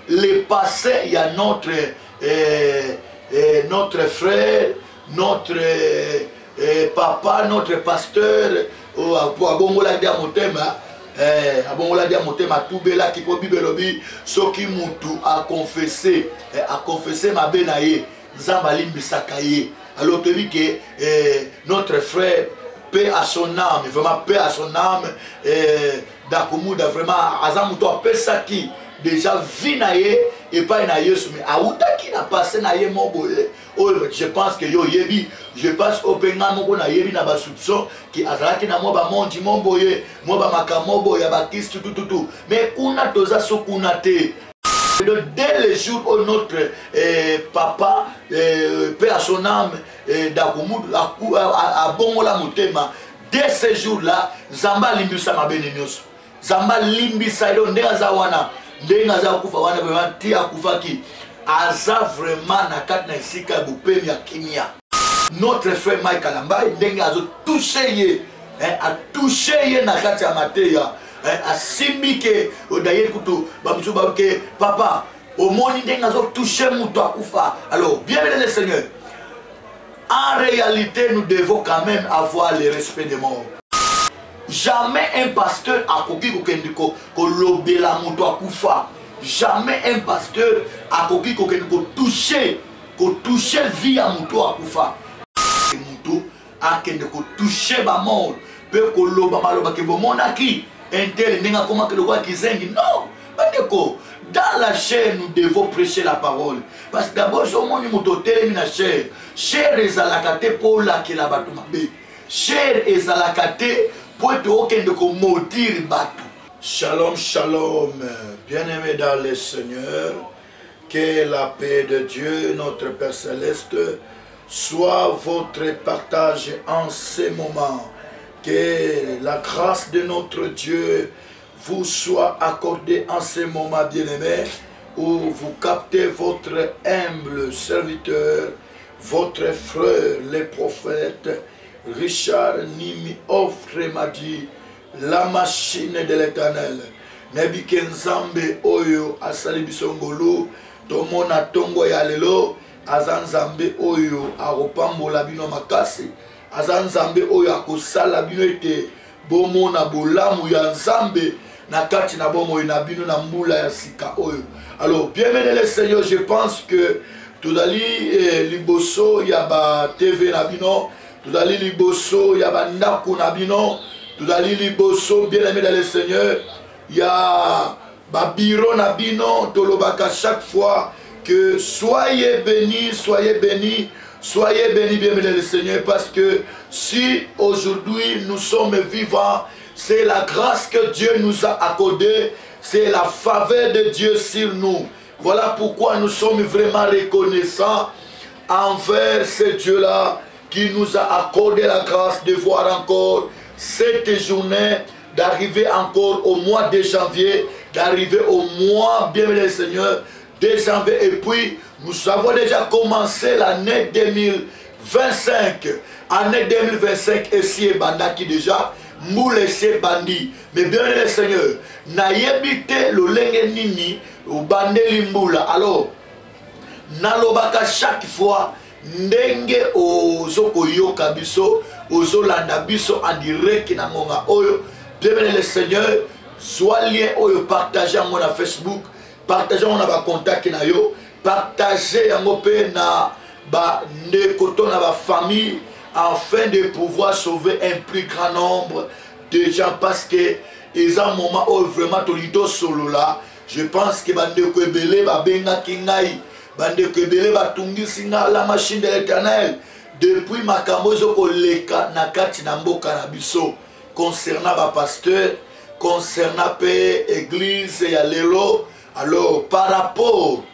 le passé, il y a notre frère, notre papa, notre pasteur, pour abongola dia motema, abongola dia motema tubela qui ko bibelobi soki mutu a confessé ma benaye nzamba limbisaka ye. Alors tu dis que notre frère, paix à son âme, vraiment paix à son âme, Dakoumouda vraiment azamuto appelle ça qui déjà vit naye et pas naye mais aouta qui n'a passé naye moboye. Oh, je pense que yo yebi, je pense au penga moko na yebi na basutso qui azalaki na moba monti moboye, moba makamobo ya bakiste tout. Mais kuna toza so kuna te. Dès le jour où notre papa, paix à son âme, Dakoumou, a bongola motema, dès ce jour-là, Zamba limbisa mabene nyoso. Zamba limbisa ido ndenga wana, ndenga kufa wana vraiment ti akufa ki. Aza vraiment na kat na isika bupemi ya kimia. Notre frère Mike Alambai ndenga azo touché ye, a touché ye na kat ya mateya. A simbi ke odaye kutu bamsu babuke papa au moni ndenga zo touché muto akufa. Alors bien le Seigneur, en réalité nous devons quand même avoir le respect des morts. Jamais un pasteur a koki kokendiko ko lobela muto akufa. Jamais un pasteur a koki kokendiko toucher vie à muto akufa. Muto a kendiko toucher ba mort pe ko loba maloba ke bomonaki. Non, dans la chair, nous devons prêcher la parole. Parce que d'abord, je suis la chair. Chair est à la cate pour la qui la batumabe. Chair est à la cate pour être aucun de maudire batu. Shalom, shalom. Bien-aimés dans le Seigneur, que la paix de Dieu, notre Père Céleste, soit votre partage en ces moments. Que la grâce de notre Dieu vous soit accordée en ce moment, bien-aimés, où vous captez votre humble serviteur, votre frère, le prophète Richard Nimi offre m'a dit la machine de l'Éternel. Nebikenzambe oyo asali bisongolo tomona tongo ya lelo azanzambe oyo aropambola bino makasi. Azanzambe oyo akosala bino ete bomona bolamu ya nzambe na kati na bomo na bino na mbula ya sika oyo. Alors bienvenue le Seigneur, je pense que tudali liboso ya ba TV na bino, tudali liboso ya ba ndaku na bino, tudali liboso bien-aimé dans le Seigneur, ya ba biro na bino tolobaka chaque fois que soyez bénis, soyez bénis. Soyez bénis, bien-aimés le Seigneur, parce que si aujourd'hui nous sommes vivants, c'est la grâce que Dieu nous a accordée, c'est la faveur de Dieu sur nous. Voilà pourquoi nous sommes vraiment reconnaissants envers ce Dieu-là qui nous a accordé la grâce de voir encore cette journée, d'arriver encore au mois de janvier, d'arriver au mois, bien-aimé le Seigneur, de janvier, et puis nous avons déjà commencé l'année 2025. Année 2025, et si bandaki déjà, moule et bandi. Mais bien le Seigneur, na yebite le lenge nini, ou bandeli mboula. Alors, nalobaka chaque fois, ndenge ozoko yoka biso, ozolanda biso en direct na monga oyo. Bien le Seigneur, soit lien oyo partagez en mon Facebook, partagez mon contact na yo. Partager un peu na ba nekoto na ba famille afin de pouvoir sauver un plus grand nombre de gens parce que ils ont un moment où vraiment tolito solo là. Je pense que bande ko ebele ba benga kingai bande ko ebele ba tungisi na la machine de l'Éternel depuis makambo zoko leka na kati na mboka na biso concernant ba pasteur, concernant pe église ya lelo. Alors par rapport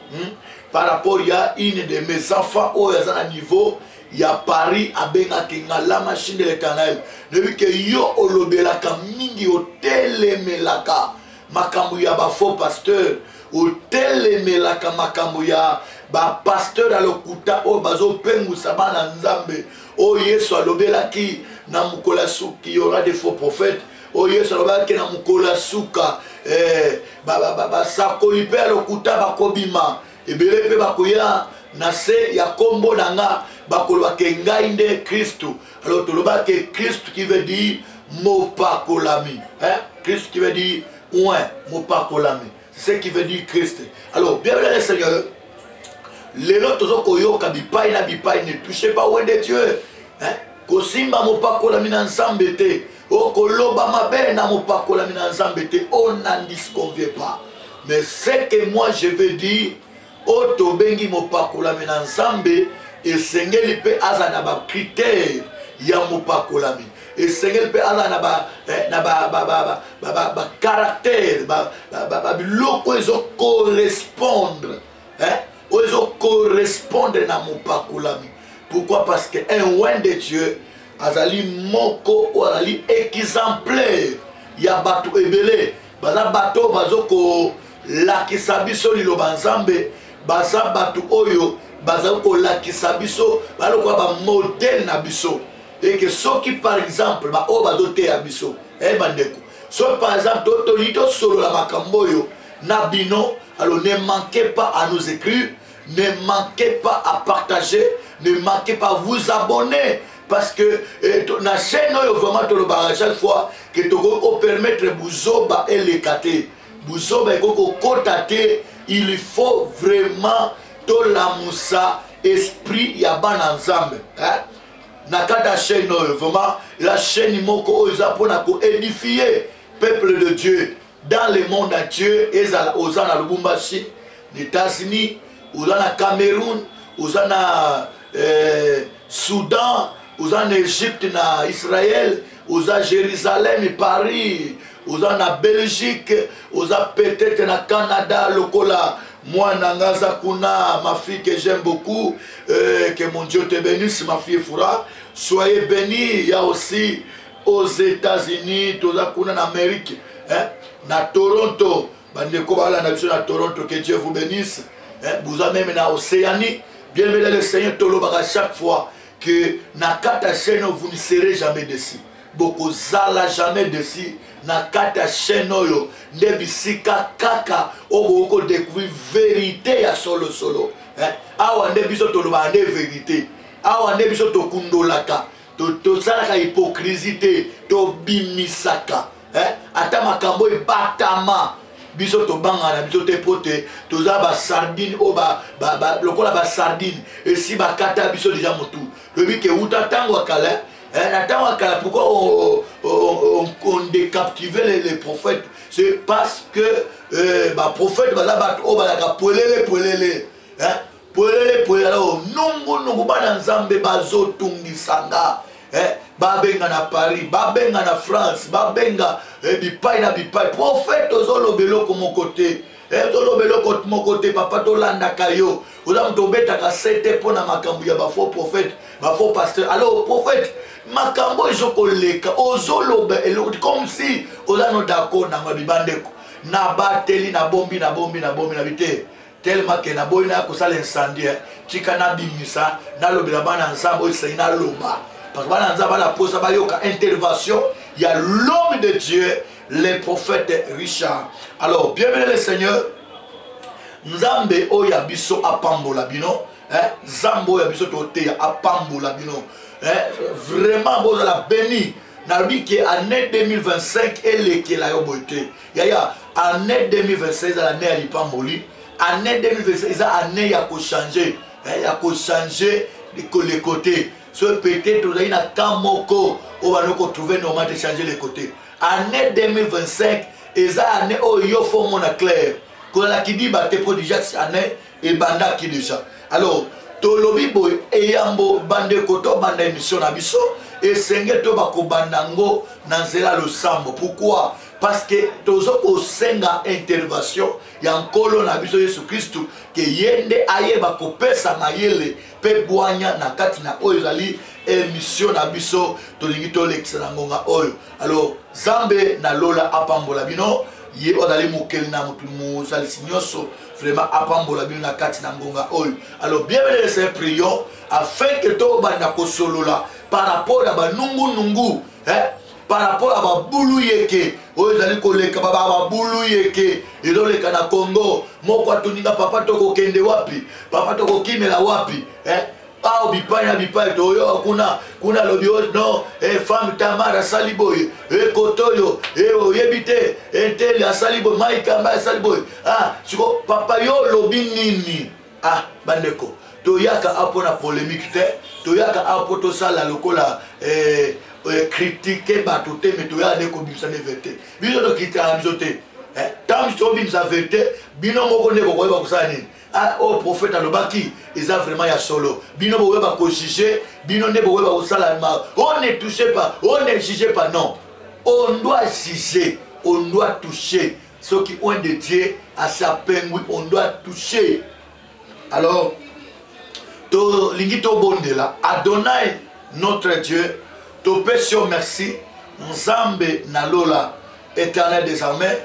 il y a une de mes enfants où ils sont à niveau, il y a Paris à Bengakinga, la machine de l'Éternel. Depuis que yo olobelaka mingi otelemelaka makambu ya ba faux pasteur, otelemelaka makambu ya ba pasteur alokuta o bazo pengu sabana nzambe. O Yesu alobelaki na mukola suki, il y aura des faux prophètes. O Yesu alobelaki na mukola suka basakoli mpe ya lokuta bakobima ebele mpe bakoya na se ya kombo na nga bakolobaka ngai nde Kristo. Alors tolobaka Kristo qui veut dire mopakolami, Christ qui veut dire ouin, mopakolami, c'est ce qui veut dire Christ. Alors bien le Seigneur, les autres koyoka bipai na bipai, ne touchez pas ouin de Dieu, kosimba mopakolami na nzambe te, okoloba mabe na mopakolami na nzambe te, on n'en disconvient pas. Mais ce que moi je veux dire, otobengi mopakolami na nzambe esengeli pe aza na ba critère ya mopakolami. Et Seigneur peut avoir un caractère, ils correspondre, ils correspondre à mon pakulami. Pourquoi? Parce qu'un oin de Dieu, azali moko ou azali exemplaire. Il y a bateau ebele, baza bateau bazoko lakisa biso lilo banzambe, baza bateau oyo bazako lakisa biso, baloko ba modèle na biso. Et que ceux qui par exemple ba o bazote ya biso bandeko so par exemple tolito solo la makamboyo na bino, alors ne manquez pas à nous écrire, ne manquez pas à partager, ne manquez pas à vous abonner, parce que na chaîne oyo vraiment to le barrage chaque fois que to go permettre buzoba et les kate buzoba ko kotate, il faut vraiment to la musa esprit ya bana nzambe Nakata chaîne, vraiment, la chaîne moko ozapona ko édifier peuple de Dieu dans le monde entier, aux en Lubumbashi, les États-Unis, aux en Cameroun, aux en Soudan, aux en Égypte, na Israël, aux en Jérusalem, Paris, aux en Belgique, aux en peut-être na Canada, Lokola. Moi, Nangaza Kuna, ma fille que j'aime beaucoup, que mon Dieu te bénisse, ma fille Foura. Soyez bénis. Il y a aussi aux États-Unis, en Amérique, na Toronto, na Toronto, que Dieu vous bénisse. Vous avez même en Océanie, bien aimé le Seigneur, Tolobara chaque fois que na kata chaîne vous ne serez jamais déçus. Beaucoup zala jamais déçus. Na kata chaîne oyo ndebisika kaka oboko découvrir vérité ya solo awa ndebiso toloba nde vérité awa ndebiso to kundolaka to salaka hypocrisie to bimisaka ata makambo ebatama biso to bangana biso te pote toza ba sardine o lokola ba sardine et si ba kata biso déjà motu le bi ke uta tango kala pourquoi on décaptivait les prophètes? C'est parce que les prophètes, babenga na Paris, babenga na France, babenga bipai na bipai. Prophète ozolobelo ko mon côté. Ozolobelo ko mon côté papa tolanda kayo. Oza mtobeta ka sete pona makambu ya ba faux prophète, ba faux pasteur. Alors prophète makambo ezokoleka ozolobe comme si oza no d'accord na mabibandeko. Na bateli na bombi na bite. Tellement que na boy na ko sala incendie. Tika na bimisa na lobela bana nzambo isina loba. Parce que la pose intervention, il y a l'homme de Dieu, le prophète Richard. Alors, bienvenue le Seigneur. Nzambe oya biso apambola bino, Zambo oya biso tote apambola bino. Vraiment vous la béni. Nabi qui est année 2025 et le qui la yobote. Yaya année 2026 l'année à l'ipamboli. Année 2026 année ya ko changer, ya ko changer les côtés. Soit peut-être vous avez un camoko où on va trouver normalement de changer les côtés. Année 2025, et ça année où il faut mon clair. Quand la qui dit batte pour déjà cette année et banda qui déjà. Alors tolobi boy et yambo bande koto bande émission abiso et senge to bako bandango nanzela le sambo. Pourquoi? Parce que tozo au senga intervention ya nkolo na biso Yesu Kristu ke yende aye bako pesa mayele pe boanya na kati na oyo zali émission na biso tolingi to l'excellent ngonga oyo. Alors Zambe na lola apambola bino ye odali mokeli na mutu mu sali sinyoso vraiment apambola bino na kati na ngonga oyo. Alors bienvenue ces prions afin que to banda ko solola par rapport à ba nungu par rapport à babulu yeke oyo ezali koleka babulu yeke ezoleka na Congo moko atuninga papa tokokende wapi papa tokokimela wapi au bipai na bipai toyo kuna lobi no femme Tamara saliboy kotoyo oyebite enteli asaliboy maikamba asaliboy siko papa yo lobi nini bandeko toyaka apo na polémique te toyaka apo to sala lokola critiquer bato te mais toyaka ne ko bimsa ne vérité biso to kita biso te tant to bimsa vérité bino moko ne ko koyeba kusala nini au prophète alobaki eza vraiment ya solo bino boyeba ko juger bino ne boyeba kusala ma on ne touche pas on ne juge pas non on doit juger on doit toucher ceux qui ont de Dieu à sa peine on doit toucher alors to lingito bondela Adonai notre Dieu to pécho merci Nzambe nalola éternel des armées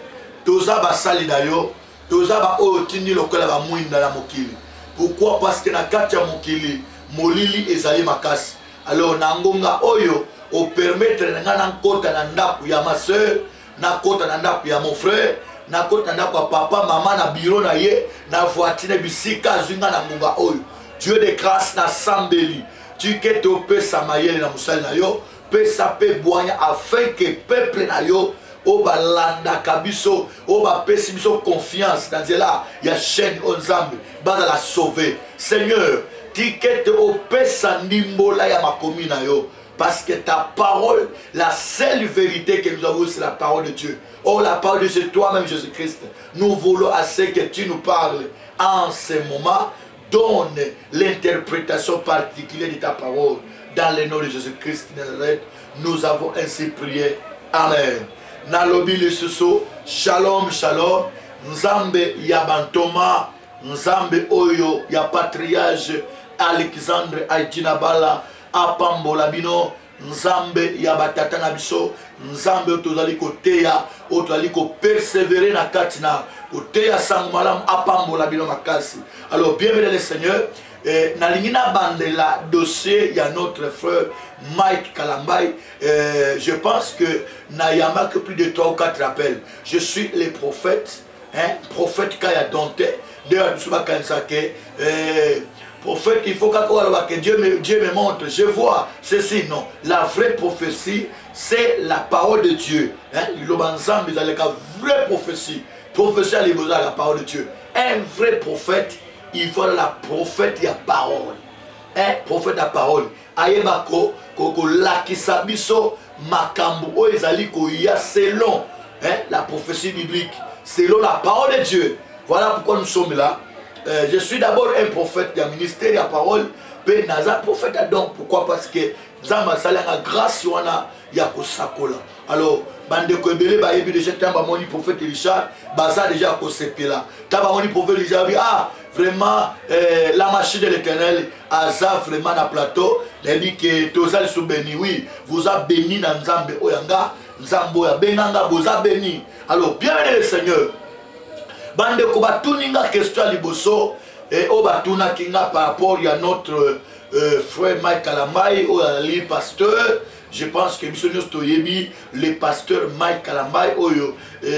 toza basali dayo toza ba otini lokola ba mwinda na mokili pourquoi parce que na kati ya mokili molili ezali makasi alors na ngonga oyo o permettre nga na nkota na ndaku ya ma sœur na kota na ndaku ya mon frère na kota na ndaku ya papa mama na bureau na ye na voiture bisika zwinga na ngonga oyo Dieu de grâce na sambeli tu que to pesa mayele na musali na yo pesa pe boanya afin que peuple na yo oba landa kabiso oba pesi biso confiance dans là ya chaîne onzambe bana la sauver Seigneur tu que to pesa ndimbola ya makomi na yo parce que ta parole la seule vérité que nous avons c'est la parole de Dieu. Oh la parole de Dieu c'est toi-même Jésus-Christ. Nous voulons assez que tu nous parles en ce moment. Donne l'interprétation particulière de ta parole dans le nom de Jésus-Christ de Nazareth. Nous avons ainsi prié. Amen. Nalobi le suso, shalom, shalom. Nzambe yabantoma, Nzambe oyo ya patriarche Alexandre Aitinabala, apambola bino. Nzambe yabatata na biso, Nzambe otozali koteya, otozali ko persévérer na katina, koteya sangu malamu apambola bino makasi. Alors bienvenue le Seigneur. Nalingi na bandela dossier ya notre frère Mike Kalambay. Je pense que Nayama que plus de 3 ou 4 appels. Je suis le prophète, prophète Kaya Dante. D'ailleurs, prophète, il faut que Dieu me montre. Je vois ceci, non. La vraie prophétie, c'est la parole de Dieu. Le ensemble, ils ont la vraie prophétie. Prophétie, elle est la parole de Dieu. Un vrai prophète, il faut la prophète, il y a parole. Un prophète, la parole. Ayebako, koko lakisabiso, makambo, ezali koya selon la prophétie biblique, selon la parole de Dieu. Voilà pourquoi nous sommes là. Je suis d'abord un prophète du ministère de la parole, mais naza prophète donc pourquoi parce que Zamba salanga grâce wana ya kosakola. Alors bande ko ebele ba yebi déjà tamba moni prophète Richard baza déjà ko sepela. Tamba moni prophète Richard vraiment la machine de l'Éternel aza vraiment na plateau, il dit que tozali sou béni oui, vous a béni na Nzambe oyanga, Nzambo ya benanga vous a béni. Alors bienvenue le Seigneur. Bande ko batuninga question liboso et o batuna kinga par rapport à notre frère Mike Kalambay ou le pasteur. Je pense que le pasteur Mike Kalambay oyo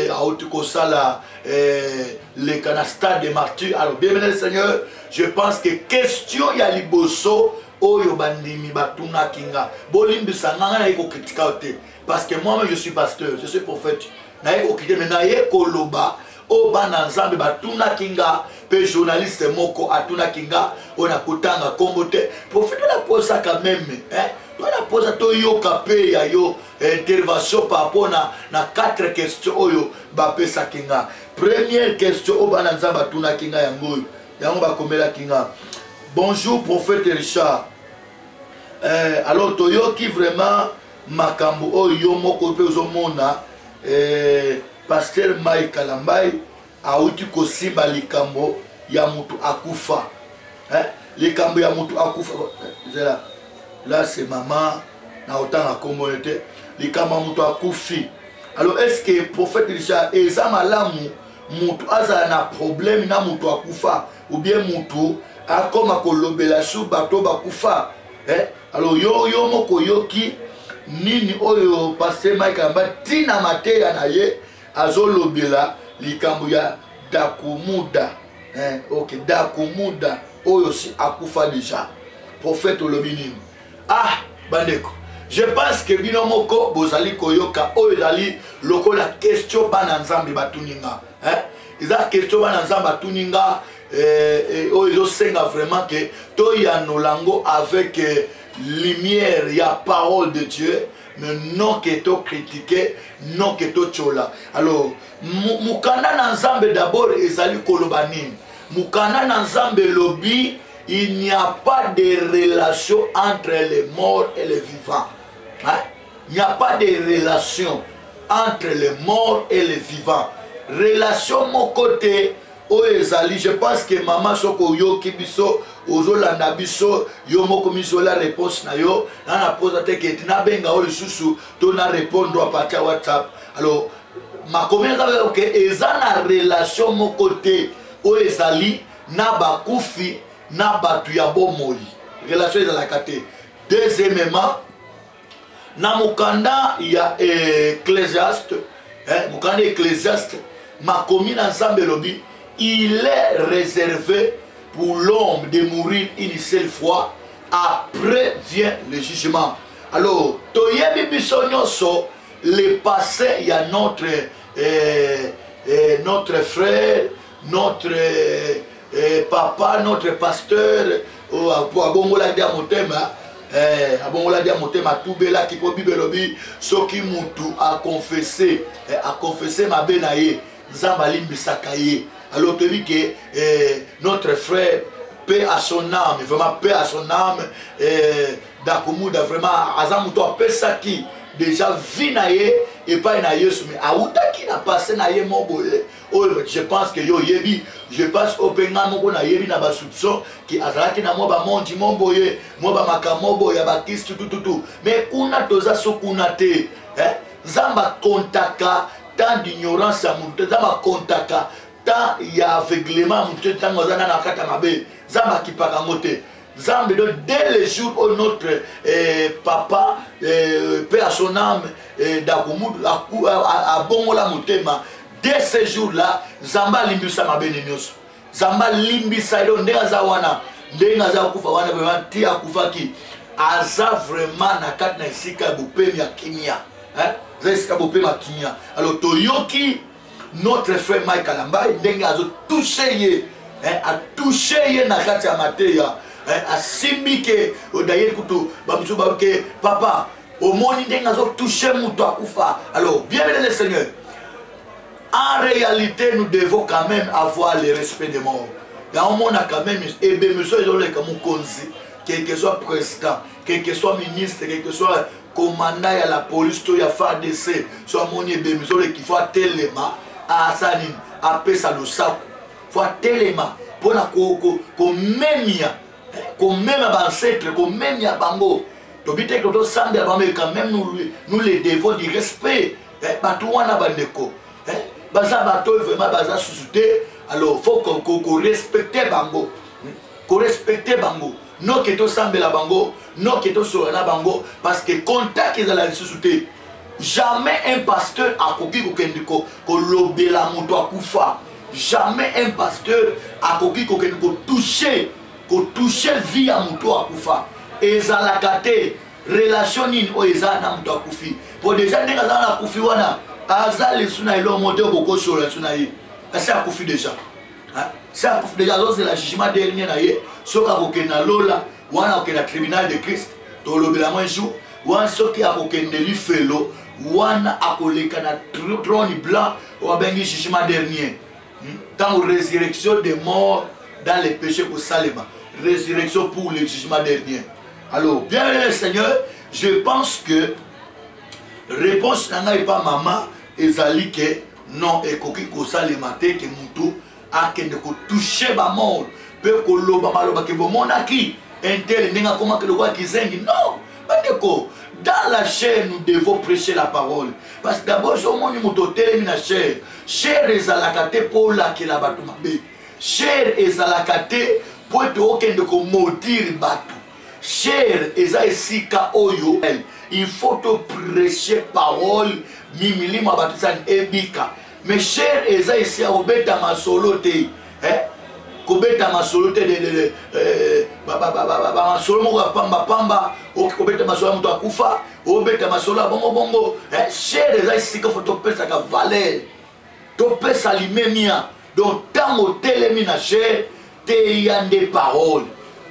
a otuko sala le canasta de martyrs. Alors bienvenue le Seigneur. Je pense que question ya liboso oyo bandimi batuna kinga bolimbi sanganga na iko kritika ote parce que moi-même je suis pasteur, je suis prophète. Na iko kritika mais na eko loba o bana nzambe batuna kinga pe journaliste moko atuna kinga ona kutanga kombote prophète la posa quand même on a posé to yoka pe ya yo intervention par rapport na 4 questions oyo ba pesa kinga. Première question o bana nzambe atuna kinga yango ba komela kinga. Bonjour prophète Richard. Alors toyoki vraiment makambo oyo moko pe ozomona pasteur Mike Kalambay auti kosimba likambo ya mutu akufa. Likambo ya mutu akufa. Là c'est maman na autant la communauté. Likambo ya mutu akufi. Alors est-ce que prophète Richard eza malamu mutu aza na problème na mutu akufa ou bien mutu akoma kolobela sou bato bakufa? Alors yo moko yoki nini oyo pasteur Mike Kalamba tina mateya na ye azolobela likambo ya Dakumuda. Ok, Dakumuda oyo si akufa déjà. Prophète olobini. Ah, bandeko. Je pense que binomoko bozali koyoka oyo ezali lokola question bana nzambe batuninga. Eza question bana nzambe batuninga oyo senga vraiment que to ya nolango avec lumière, il y a parole de Dieu, mais non que to critiquer, non que to chola. Alors, mukana na nzambe d'abord ezali kolobani. Mukana na nzambe lobi, il n'y a pas de relation entre les morts et les vivants. Il n'y a pas de relation entre les morts et les vivants. Relation mon côté, je pense que maman soko yo kibiso ozolanda biso yo moko miso la réponse na yo na pose te que na benga o lisusu to na répondre à partir WhatsApp. Alors ma commune que ezana relation mon côté o ezali na bakufi na batu ya bomoi relation ezala kate. Deuxièmement na mukanda ya Ecclésiaste mukanda Ecclésiaste ma commune ensemble lobby. Il est réservé pour l'homme de mourir une seule fois. Après vient le jugement. Alors, toyebi biso nyonso le passé, il y a notre frère, notre papa, notre pasteur, pour abongola dia motema, abongola dia motema tubela ki po bibelobi soki mutu a confessé ma benaye nzamba limbisaka ye. Alors tu dis que notre frère, paix à son âme, vraiment paix à son âme, Dakumuda vraiment, Azamuto a ça qui déjà vit naïe et pas naïe, mais Aouta qui n'a passé naïe mon boye. Je pense que yo yebi, je pense au penga mon naïe na ba soupçon qui azalaki na mo ba monti mon boye, mo ba makamo boya baptiste tout. Mais kuna toza so kuna te, Zamba kontaka tant d'ignorance à mon Zamba kontaka. Tant il y a aveuglement, tant Zamba dès le jour où notre papa, paix à son âme, Dakumud, a bongola mutema, dès ce jour-là, Zamba limbisa ma benignos. Zamba limbisa ido ndenga wana, ndenga za kufa wana bewa tia kufa ki. Aza vraiment na kat na isika bupemi ya kimia. Za isika bupemi ya kimia. Alors toyoki notre frère Mike Kalamba ndenge azo touché a touché na kati ya mateya a simbike odaye kutu bamusu babuke papa au moni ndenge azo touché mutu akufa. Alors bien le Seigneur, en réalité nous devons quand même avoir le respect des morts. Là on a quand même et bien monsieur Jolé comme konzi quel que soit président, quel que soit ministre, quel que soit commandant à la police to ya FARDC soit moni bien monsieur qui faut tellement à Sanin, à Pesa le sac, faut tellement pour la commémia, comme même à ancêtre, comme même à Bango. Tu dis que tu sens quand même nous les devons du respect. Batouana Bandeko. Baza bateau vraiment baza sous-souté. Alors faut qu'on respecte Bango. Qu'on respecte Bango. Non que tu sens la Bango, non que tu sois la Bango, parce que contact est dans la sous-souté. Jamais un pasteur a coquille ko lobela muto akufa. Jamais un pasteur a coquille ko toucher vie à muto akufa. Ezalakate relation ni o ezana muto akufi. Pour déjà ndenga za akufi wana azali suna ilo moto boko sur la suna yi. C'est akufi déjà. C'est akufi déjà c'est la jugement dernier na ye. Soka ko na lola wana ko na tribunal de Christ. To lobela mo jour wan soki a ko kendeli felo. Wana akoleka na trône blanc ou bengi jugement dernier. Quand résurrection des morts dans les péchés pour Salema. Résurrection pour le jugement dernier. Alors, bien le Seigneur, je pense que réponse n'a pas maman ezali que non et koki ko Salema te que mutu a que ne ko toucher ba mort pe ko loba maloba ke bomona ki intel ninga comment que le roi qui zengi non pas de ko. Dans la chair, nous devons prêcher la parole. Parce que d'abord, je suis la chair. Chair est à la kate pour la qui la batu mabe. Chair est à la kate pour te aucun de maudire batu. Chair est à sika oyo. il faut te prêcher parole mimili mabatisa ebika mes chers eza ici à obeta masolo te kobeta masolo te de masolo moko pamba pamba okobeta masolo muto akufa obeta masolo bongo bongo chers eza ici que faut te pesa ka valeur to pesa limemia donc tango telemi na cher te yande parole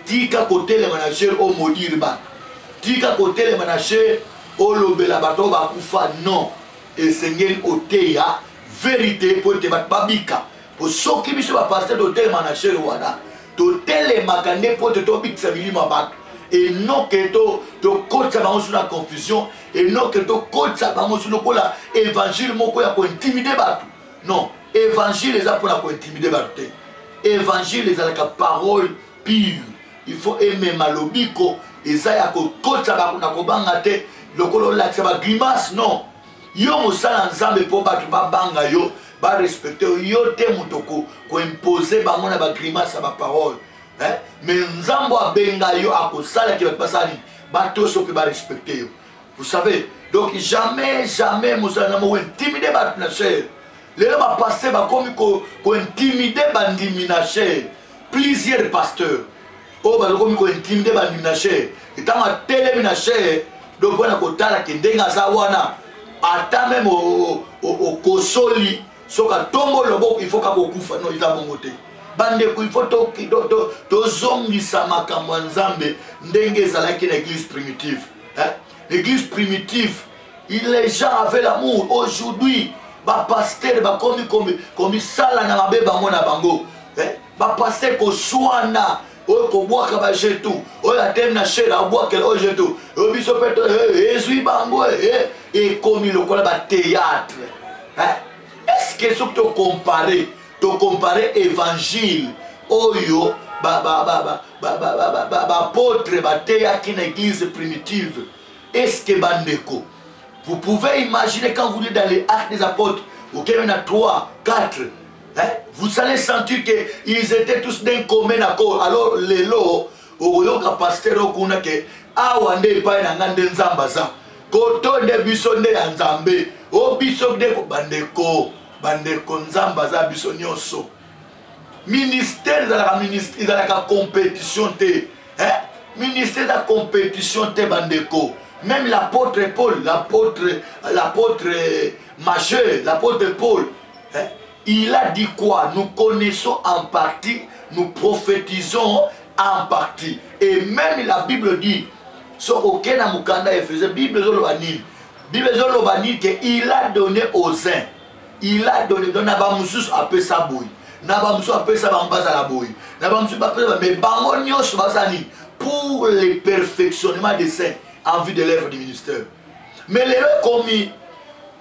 tika kotele manager o modire ba tika kotele manager o lobela bato ba kufa non et sengeli oteya vérité pour te bat babika pour ceux qui biso ba pasteur d'hôtel manager wana to tele makande pour te tobikisa bilima ba et non que to kotsa bango sur la confusion et non que to kotsa bango sur lokola évangile moko ya ko intimider bato non évangile eza pour ko intimider bato évangile eza la parole pure. Il faut aimer malobiko et ça ya ko kotsa ba na ko banga te lokolo la tsa ba grimace non yo mosala nzambe po ba banga yo ba respecter yo te mutoko ko imposer ba mona ba grimace ba parole mais nzambo abenga yo akosala ki ba pasani ba to so ke ba respecter yo vous savez donc jamais mosala mo intimider ba na cher les ba passer ba komi ko intimider ba ndimi na cher plusieurs pasteurs oh bah comme ko intimider ba ndimi na cher etanga télé na cher donc bana ko tala ke ndenga za wana ata même au kosoli soka tombo lobo il faut ka kokufa non eza bongo te bande ko il faut to zongisa makambo nzambe ndenge ezalaki na église primitive l'église primitive les gens avaient l'amour aujourd'hui ba pasteur ba komi sala na mabe bango na bango ba pasteur ko swana oyo kobwaka bajetu oyo atemi na chere abwaka oyo jetu oyo biso peto ezwi bango ekomi lokola batéâtre est-ce que soki tocompare évangile oyo baapôtre bateyaki na église primitive est-ce que bandeko vous pouvez imaginer quand vous êtes dans les actes des apôtres auquel on a 3, 4 vous allez sentir qu'ils étaient tous d'un commun accord. Alors, les lots, au pasteur okuna ke awande pa na ngande nzambaza. Koto de bisonde nzambe. O bisonde ko bandeko nzambaza bisonyoso. Ministère de la ministère de la compétition te. Ministère de la compétition te bandeko. Même l'apôtre Paul, l'apôtre majeur, l'apôtre Paul, il a dit quoi? Nous connaissons en partie, nous prophétisons en partie. Et même la Bible dit, sur aucun amukanda Ephésiens, Bible zolobanil qu'il a donné aux uns. Il a donné, donc Nabamusus a peu sa bouille. Nabamusus a peu sa bambaza la bouille. Nabamusus a peu sa mais bangonios basani pour le perfectionnement des saints en vue de l'œuvre du ministère. Mais les commis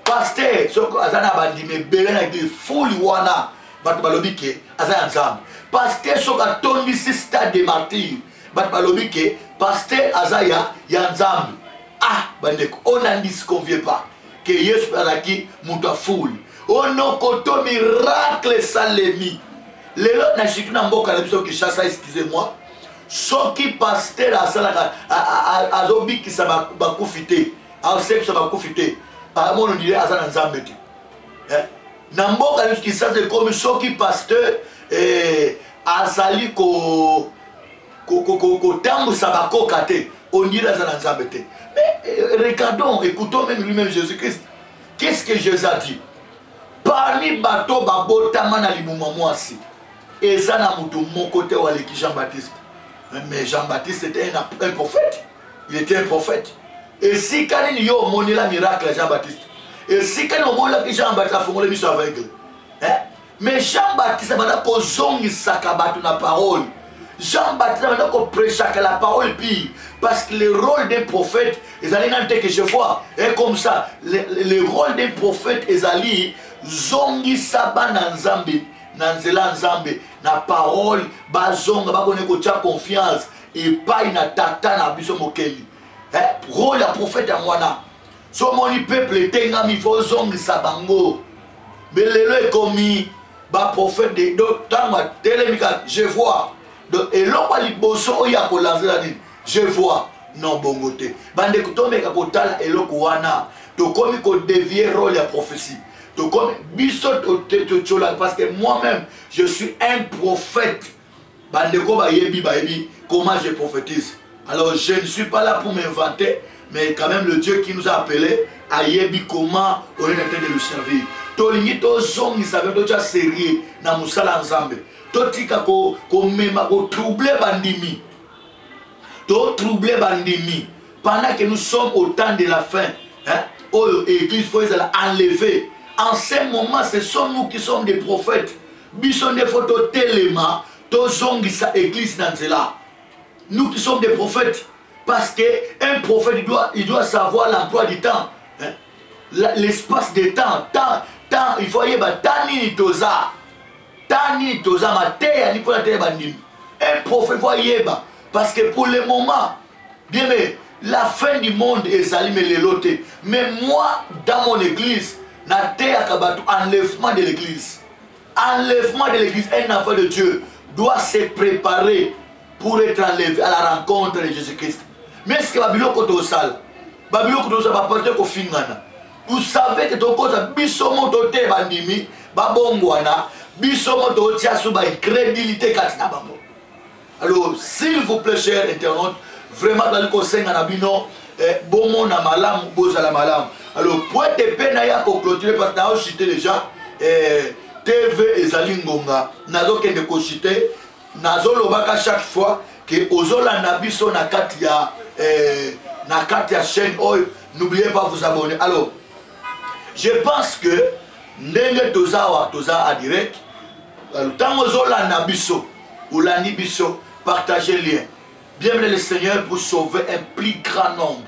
pasteur soko azana bandime belena de fuli wana bat balobike azana nzambe pasteur soko atondi si stade de martyr bat balobike pasteur azaya ya nzambe bandeko on n'en disconvient pas que Yesu azaki muta fuli ono koto miracle salemi lelo na shitu na mboka na biso Kinshasa excusez-moi soki pasteur azala azobikisa bakufite asepsa bakufite on dirait azana nzambe te na mboka na Kinshasa comme soki pasteur azali ko tambusa bakoka te on dirait azana nzambe te mais regardons écoutons même lui-même Jésus-Christ qu'est-ce que Jésus a dit parmi bato babotama na libuma mwasi eza na mutu moko te waleki Jean-Baptiste mais Jean-Baptiste était un prophète il était un prophète. Et si quand il y a un miracle à Jean-Baptiste, et si quand il y a Jean-Baptiste a fait mission aveugle, mais Jean-Baptiste a dit que la parole. Jean-Baptiste a dit que prêcher la parole pire. Parce que le rôle d'un prophète, ils allaient dans que je vois, et comme ça, le rôle d'un prophète, ils allaient zongi saba na nzambe, na nzela nzambe, na parole, bazonga, ba kone ko tia confiance, et pas na tata na biso mokeli. Rôle la prophète à moi so moni peuple tenga mi fo zongi sabango belelo est commis ba prophète de tanga telemika je vois donc et l'on va liboso oya ko lancer la dit je vois non bongote. Bande kutome kakotala eloko wana. To komi ko dévier rôle ya prophétie. To komi biso to chola parce que moi-même je suis un prophète. Bande ko ba yebi comment je prophétise. Alors je ne suis pas là pour m'inventer, mais quand même le Dieu qui nous a appelés à yebi comment on est en train de le servir. Tolingi to zongi savait to cha sérieux na musala nzambe. To tika ko mema ko troubler bandimi. To troubler bandimi. Pendant que nous sommes au temps de la fin, hein, l'église faut enlever. En ce moment, ce sont nous qui sommes des prophètes. Bison des photos téléma, to zongi sa église dans cela. Nous qui sommes des prophètes, parce qu'un prophète il doit savoir l'emploi du temps, hein? L'espace de temps, il faut y avoir tani toza ma terre ni pour la terre bandim. Un prophète il faut y avoir parce que pour le moment, bien mais la fin du monde est allumée les lotés. Mais moi dans mon église, na terre kabatu enlèvement de l'église. Enlèvement de l'église, un enfant de Dieu doit se préparer pour être enlevé à la rencontre de Jésus-Christ. Mais est-ce que Babylone est au sale? Babylone est au sale, porter au fingana. Vous savez que ton cause a bisomo tote bandimi, babongwana, bisomo tote asuba une crédibilité katina bango. Alors, s'il vous plaît, chers internautes, vraiment dans le conseil en abino, bon mon amalam, bozala malam. Alors, pour être pénaya pour clôturer, parce que nous cité déjà, TV et Zalingonga, nazo kende ko cité. Nazo lobaka chaque fois que ozola nabiso na kati ya chaîne oil, n'oubliez pas vous abonner. Alors je pense que ndenge toza a direct tant ozola nabiso ou la nibiso, partagez le lien. Bienvenue le Seigneur pour sauver un plus grand nombre.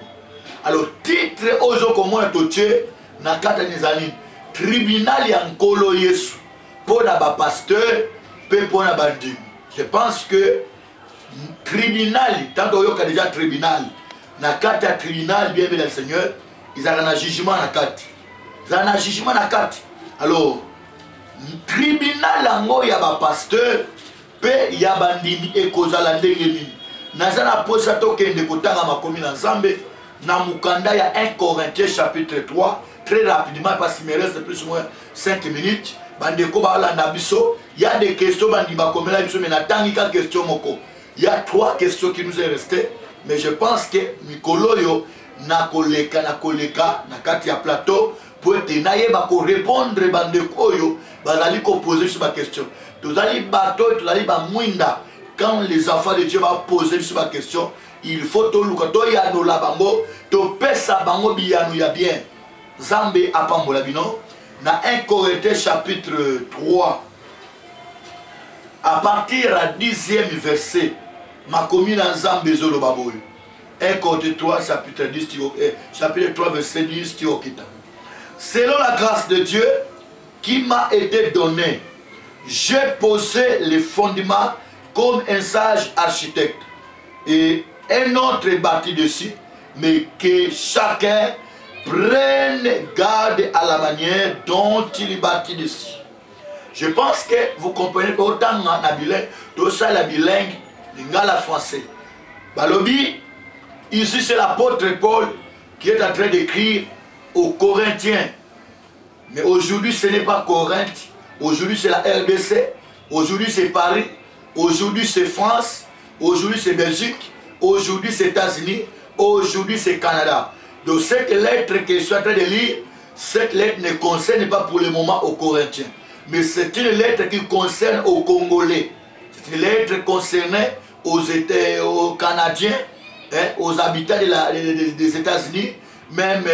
Alors titre ozo comment toche na kati nizani tribunal ya nkolo Yesu pour na ba pasteur pe pour na bandim. Je pense que tribunal, tant qu'il y a déjà tribunal, na carte à tribunal, bien le Seigneur, ils ont un jugement na carte. Ils ont un jugement na carte. Alors, tribunal, il y a un pasteur, il y a un bandimi et causa la ndengeni. Nazana posa toke de kotanga ma commune ensemble, na mukanda ya 1 Corinthiens chapitre 3, très rapidement parce qu'il me reste plus ou moins 5 minutes. Il y a des questions, il y a 3 questions qui nous sont restées, mais je pense que Mikoloyo na koleka na kati ya plateau pour être répondre bandekoyo bazali ko poser sur ma question. Tozali bateau, tozali ba mwinda. Quand les enfants de Dieu vont poser sur ma question, il faut to lukato ya no la bango, to pesa bango biyanu ya bien. Zambe apambola bino. Dans 1 Corinthiens chapitre 3, à partir du 10e verset, ma commune en Zambé Zolo Baboy. 1 Corinthiens 3, chapitre 3, verset 10, Tiokita. Selon la grâce de Dieu qui m'a été donnée, j'ai posé les fondements comme un sage architecte. Et un autre bâti dessus, mais que chacun prenne garde à la manière dont il bâtit dessus. Je pense que vous comprenez que autant na bilingue, tout ça la bilingue, l'ingala français. Balobi, ici c'est l'apôtre Paul qui est en train d'écrire aux Corinthiens. Mais aujourd'hui ce n'est pas Corinthe, aujourd'hui c'est la RDC, aujourd'hui c'est Paris, aujourd'hui c'est France, aujourd'hui c'est Belgique, aujourd'hui c'est États-Unis, aujourd'hui c'est Canada. Donc cette lettre que je suis en train de lire, cette lettre ne concerne pas pour le moment aux Corinthiens. Mais c'est une lettre qui concerne aux Congolais. C'est une lettre concernée aux Canadiens, hein, aux habitants des États-Unis, même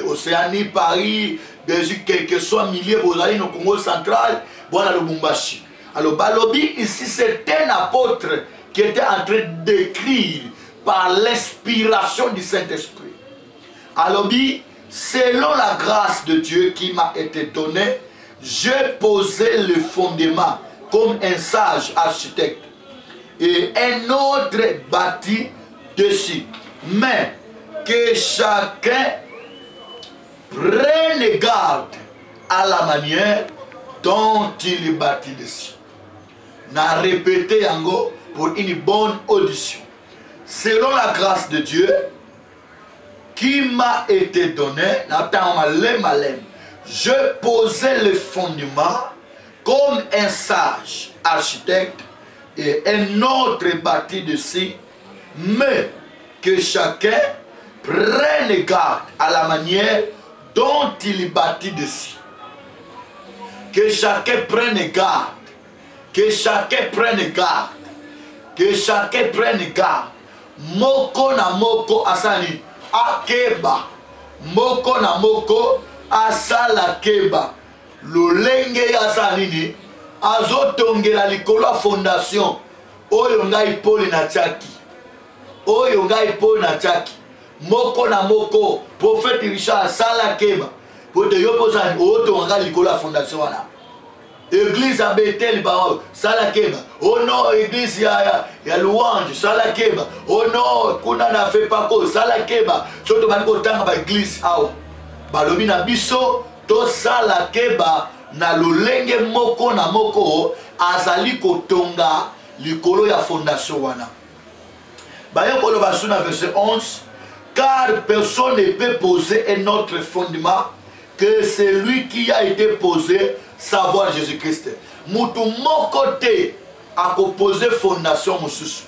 Océanie, Paris, Belgique, quel que soit milliers, vous allez au Congo central, voilà le Lubumbashi. Alors Balobi, ici c'est un apôtre qui était en train d'écrire par l'inspiration du Saint-Esprit. Alors, selon la grâce de Dieu qui m'a été donnée, j'ai posé le fondement comme un sage architecte et un autre bâti dessus. Mais que chacun prenne garde à la manière dont il bâtit dessus. N'a répété encore pour une bonne audition. selon la grâce de Dieu qui m'a été donnée, je posais le fondement comme un sage architecte et un autre bâti dessus, mais que chacun prenne garde à la manière dont il bâtit dessus. Que chacun prenne garde, que chacun prenne garde, que chacun prenne garde. Moko na moko asani akeba, moko na moko asala keba. Lolenge asani ni azotongela likolo fondation oyo ngai pole na chaki, oyo ngai pole na chaki. Moko na moko prophète Richard asala keba pour te yoposani otonga likolo fondation wana. Église à Bethel, sala keba. Oh non, église ya louange, sala keba. Oh non, kuna na fait pas ko, sala keba. Surtout baniko tanga ba église awa. Balobi na biso to sala keba na lolenge moko na moko azali kotonga likolo ya fondation wana. Bayo kolo basuna verset 11, car personne ne peut poser un autre fondement que celui qui a été posé, savoir Jésus-Christ. Mutu moko te a posé fondation mususu.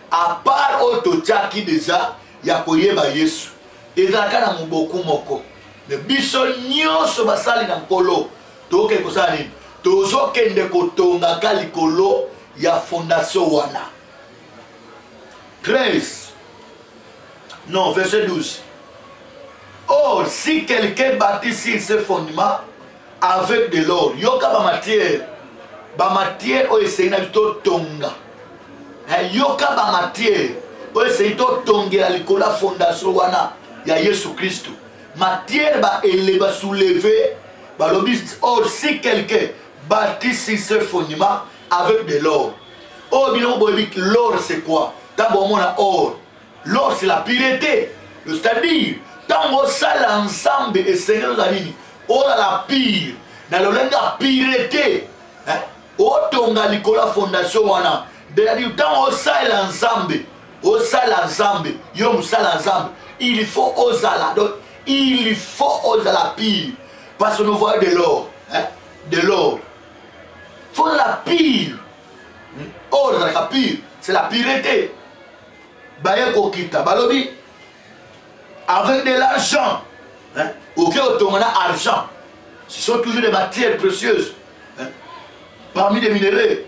À part auto tchaki déjà ya koyeba Yesu. Ezaka na muboku moko. Ne biso nyonso basali na nkolo. Toke kosani. Tozo kende kotonga ka likolo ya fondation wana. 13. Non, verset 12. Or, si quelqu'un bâtit sur ce fondement avec de l'or, yoka ba matière o essaye na bito tonga. Yoka ba matière o essaye to tonga likolo fondation wana ya Yesu Christ. Matière ba eleba soulever ba lobi. Or, si quelqu'un bâtit sur ce fondement avec de l'or. Oh, bino bobi, l'or c'est quoi? D'abord mon or. L'or c'est la pureté. C'est-à-dire tant ça ensemble et Seigneur Zanini, on a la pire, dans le langue la pureté, autant dans l'école fondation wana, c'est-à-dire tant ça ensemble, yom ça ensemble, il faut osala, donc il faut osala pire, parce que nous voyons de l'or, de l'or, faut la pire, or la pire, c'est la pureté, baye kokita, balobi. Avec de l'argent, auquel on a argent, ce sont toujours des matières précieuses, parmi les minéraux,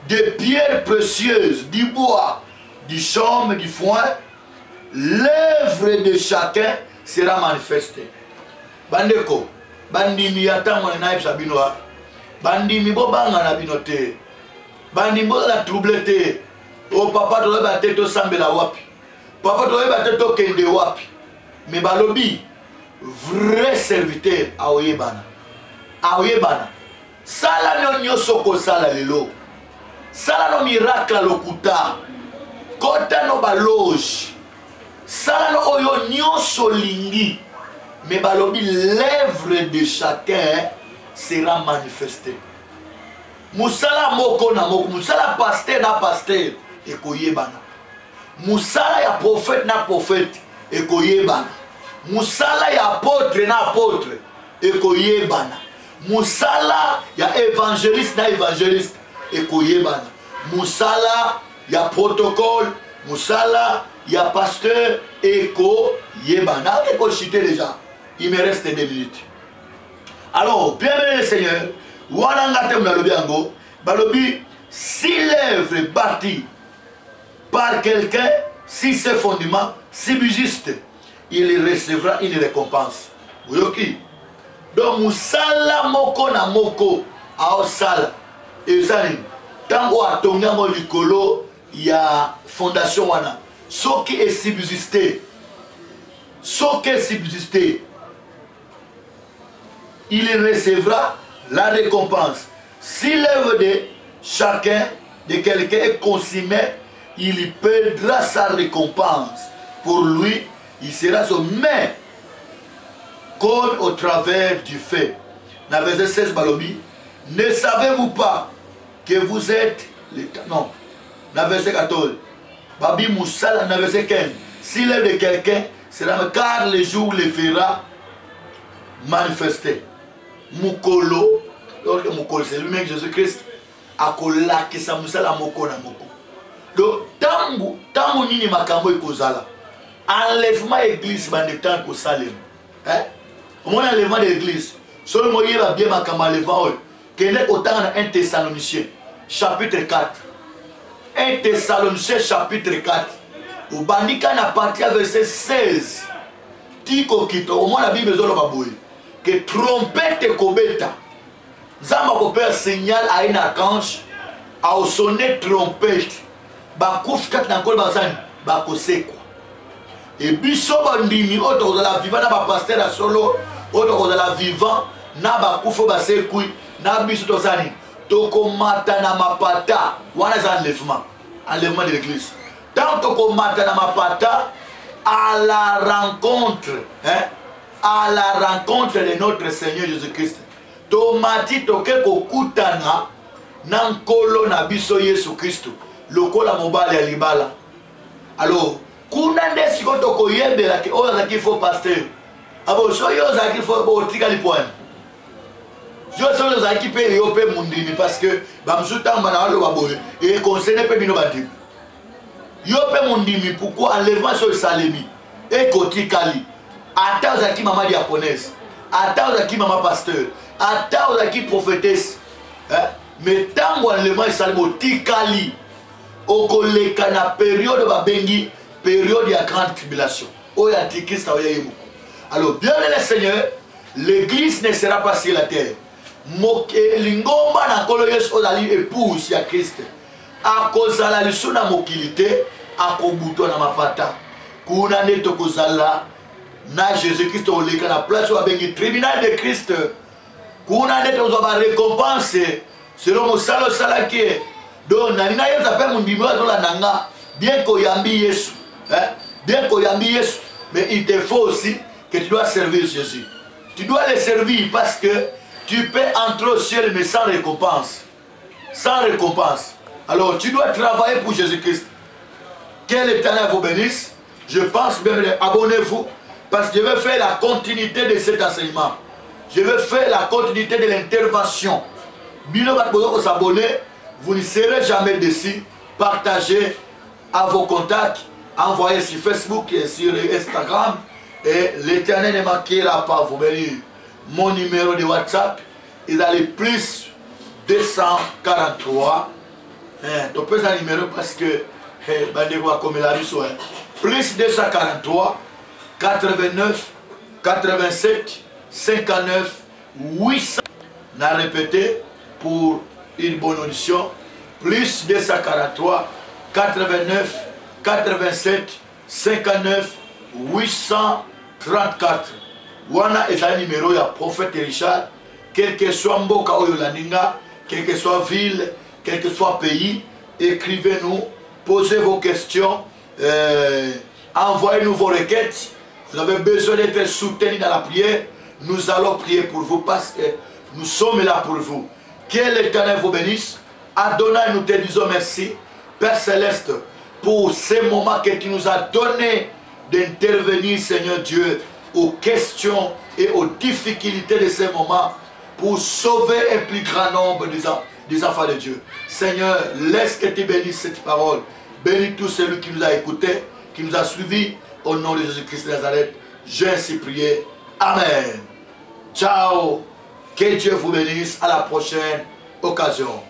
des pierres précieuses, du bois, du chaume, du foin, l'œuvre de chacun sera manifestée. Bandeko, bandimi yata mwana naib sabinoa, bandimi bobanga na binote, bandimi la troublete, o papa to ba teto sambela wapi. Papa toyeba te tokende wapi. Mais balobi vrai serviteur a oyebana. A oyebana. Sala no nyoso ko sala lelo. Sala no miracle lokuta. Kota no baloge. Sala no oyo nyoso lingi. Mais balobi l'œuvre de chacun sera manifestée. Musala moko na moko. Musala pasteur na pasteur e koyebana. Musala ya prophète na prophète ekoyebana. Musala ya apôtre na apôtre ekoyebana. Musala ya évangéliste na évangéliste ekoyebana. Musala ya protocole, musala ya pasteur ekoyebana. Eko citer déjà. Il me reste 2 minutes. Alors, bien-aimé Seigneur, wananga te mnalobi yango, balobi si l'œuvre bâtie par quelqu'un, si ce fondement subsiste, il recevra une récompense. Oyoki. Donc, musala moko na moko ao sala. Et ça, tango atonga mo likolo ya fondation wana. Ce qui est subsisté, il recevra la récompense. Si l'œuvre de chacun, de quelqu'un est consommée, il perdra sa récompense. Pour lui, il sera sommet comme au travers du feu. Dans verset 16, Balobi, ne savez-vous pas que vous êtes... Non, dans verset 14, Babi Moussala, dans verset 15. S'il est de quelqu'un, c'est dans car le jour le fera manifester. Mukolo, donc Mukolo, c'est lui-même Jésus-Christ. Akola qui sa Moussala moko na moko. Donc, tango nini makambo ekozala. Enlèvement église bandektan ko salem. Hein? Au moins enlèvement d'église. Solo moye va bien makambo enlèvement. Kene autant dans 1 Thessaloniciens chapitre 4. 1 Thessaloniciens chapitre 4. Au bandika na partie verset 16. Tiko kito au moins la Bible zolo baboy. Que trompette kobeta. Zamba ko faire signal à un archange à sonner trompette. Ba koufkat na kol bazani ba kosekwa. Et biso bandimi auto de la vivant na ba pasteur à solo auto de la vivant na ba koufo ba sekui na biso to sani toko mata na mapata wana za enlèvement de l'église. Tant toko mata na mapata à la rencontre à la rencontre de notre Seigneur Jésus-Christ. Tomati toke kokutana na nkolo na biso Yesu Kristo lokola mobali ya libala. Alors kuna nde siko toko yebela ke oyo zaki fo pasteur abo so yo zaki fo botika lipwani yo so zaki pe yo pe mundini parce que bamsutamba na walo baboye et concerne pe bino badi yo pe mundini pourquoi enlèvement sur salemi et kotikali ata zaki mama diaconesse ata zaki mama pasteur ata zaki prophétesse mais tango enlèvement salemo tikali okoleka na période babengi période de grande tribulation. Alors, bien le Seigneur, l'église ne sera pas sur la terre. Lingomba na koloyes ozali épouse ya Christ. A kozala lisuna mokilité, a kobuto na mapata. Kuna neto kozala na Jésus-Christ oleka na place wa bengi tribunal de Christ. Kuna neto zoba récompense selon mosalo salaki. Donc nalina yeza pe mundimo azola nanga bien koyambi Yesu. Bien koyambi Yesu, mais il te faut aussi que tu dois servir Jésus. Tu dois le servir parce que tu peux entrer au ciel mais sans récompense. Sans récompense. Alors tu dois travailler pour Jésus-Christ. Quel Éternel vous bénisse. Je pense bien, abonnez-vous parce que je vais faire la continuité de cet enseignement. Je vais faire la continuité de l'intervention. Bino vous s'abonner, vous ne serez jamais déçus. Partagez à vos contacts. Envoyez sur Facebook et sur Instagram. Et l'Éternel ne manquera pas vous bénir. Mon numéro de WhatsApp est à plus 243. Tu peux un numéro parce que plus 243 89 87 59 800. On a répété pour une bonne audition. Plus 243 89 87 59 834. Wana est un numéro ya prophète Richard. Quel que soit mboka oyo laninga, quelle que soit ville, quel que soit pays, écrivez-nous, posez vos questions, envoyez-nous vos requêtes. Vous avez besoin d'être soutenu dans la prière. Nous allons prier pour vous parce que nous sommes là pour vous. Que l'Éternel vous bénisse. Adonai, nous te disons merci, Père Céleste, pour ces moments que tu nous as donné d'intervenir, Seigneur Dieu, aux questions et aux difficultés de ces moments pour sauver un plus grand nombre des enfants de Dieu. Seigneur, laisse que tu bénisses cette parole. Bénis tout celui qui nous a écoutés, qui nous a suivis. Au nom de Jésus-Christ de Nazareth, j'ai ainsi prié. Amen. Ciao. Que Dieu vous bénisse. À la prochaine occasion.